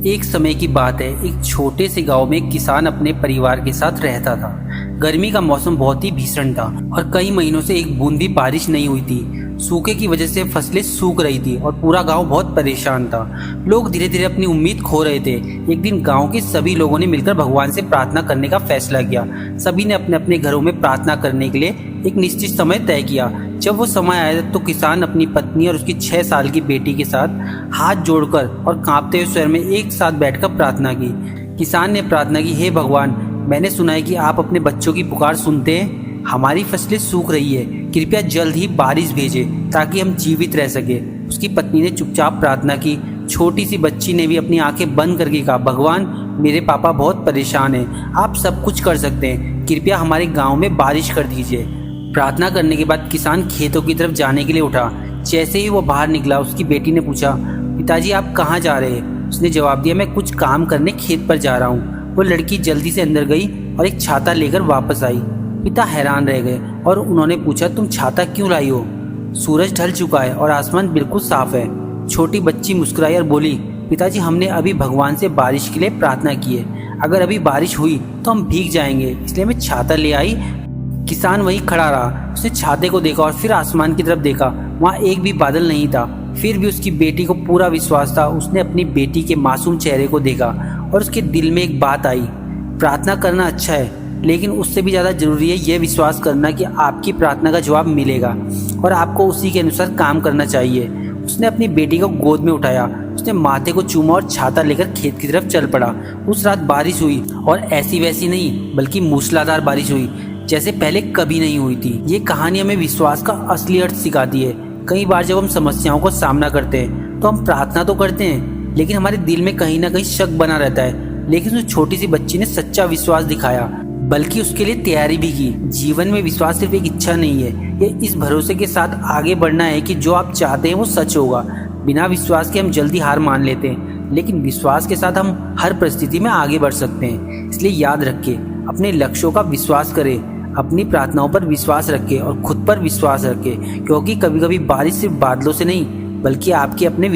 एक समय की बात है, एक छोटे से गांव में एक किसान अपने परिवार के साथ रहता था। गर्मी का मौसम बहुत ही भीषण था और कई महीनों से एक बूंद भी बारिश नहीं हुई थी। सूखे की वजह से फसलें सूख रही थी और पूरा गांव बहुत परेशान था। लोग धीरे धीरे अपनी उम्मीद खो रहे थे। एक दिन गांव के सभी लोगों ने मिलकर भगवान से प्रार्थना करने का फैसला किया। सभी ने अपने अपने घरों में प्रार्थना करने के लिए एक निश्चित समय तय किया। जब वो समय आया तो किसान अपनी पत्नी और उसकी 6 साल की बेटी के साथ हाथ जोड़कर और कांपते हुए स्वर में एक साथ बैठकर प्रार्थना की। किसान ने प्रार्थना की, हे भगवान, मैंने सुना है कि आप अपने बच्चों की पुकार सुनते हैं। हमारी फसलें सूख रही है, कृपया जल्द ही बारिश भेजे ताकि हम जीवित रह सके। उसकी पत्नी ने चुपचाप प्रार्थना की। छोटी सी बच्ची ने भी अपनी आंखें बंद करके कहा, भगवान, मेरे पापा बहुत परेशान हैं, आप सब कुछ कर सकते हैं, कृपया हमारे गांव में बारिश कर दीजिए। प्रार्थना करने के बाद किसान खेतों की तरफ जाने के लिए उठा। जैसे ही वो बाहर निकला, उसकी बेटी ने पूछा, पिताजी आप कहाँ जा रहे हैं? उसने जवाब दिया, मैं कुछ काम करने खेत पर जा रहा हूँ। वो लड़की जल्दी से अंदर गई और एक छाता लेकर वापस आई। पिता हैरान रह गए और उन्होंने पूछा, तुम छाता क्यों लाई हो? सूरज ढल चुका है और आसमान बिल्कुल साफ है। छोटी बच्ची मुस्कुराई और बोली, पिताजी, हमने अभी भगवान से बारिश के लिए प्रार्थना की है। अगर अभी बारिश हुई तो हम भीग जाएंगे, इसलिए मैं छाता ले आई। किसान वहीं खड़ा रहा। उसने छाते को देखा और फिर आसमान की तरफ देखा। वहाँ एक भी बादल नहीं था। फिर भी उसकी बेटी को पूरा विश्वास था। उसने अपनी बेटी के मासूम चेहरे को देखा और उसके दिल में एक बात आई, प्रार्थना करना अच्छा है, लेकिन उससे भी ज़्यादा जरूरी है यह विश्वास करना कि आपकी प्रार्थना का जवाब मिलेगा और आपको उसी के अनुसार काम करना चाहिए। उसने अपनी बेटी को गोद में उठाया, उसने माथे को चूमा और छाता लेकर खेत की तरफ चल पड़ा। उस रात बारिश हुई और ऐसी वैसी नहीं, बल्कि मूसलाधार बारिश हुई, जैसे पहले कभी नहीं हुई थी। ये कहानी हमें विश्वास का असली अर्थ सिखाती है। कई बार जब हम समस्याओं का सामना करते हैं तो हम प्रार्थना तो करते हैं, लेकिन हमारे दिल में कहीं ना कहीं शक बना रहता है। लेकिन उस छोटी सी बच्ची ने सच्चा विश्वास दिखाया, बल्कि उसके लिए तैयारी भी की। जीवन में विश्वास सिर्फ एक इच्छा नहीं है, ये इस भरोसे के साथ आगे बढ़ना है कि जो आप चाहते हैं वो सच होगा। बिना विश्वास के हम जल्दी हार मान लेते हैं, लेकिन विश्वास के साथ हम हर परिस्थिति में आगे बढ़ सकते हैं। इसलिए याद रखें, अपने लक्ष्यों का विश्वास करें, अपनी प्रार्थनाओं पर विश्वास रखें और खुद पर विश्वास रखें, क्योंकि कभी कभी बारिश सिर्फ बादलों से नहीं, बल्कि आपके अपने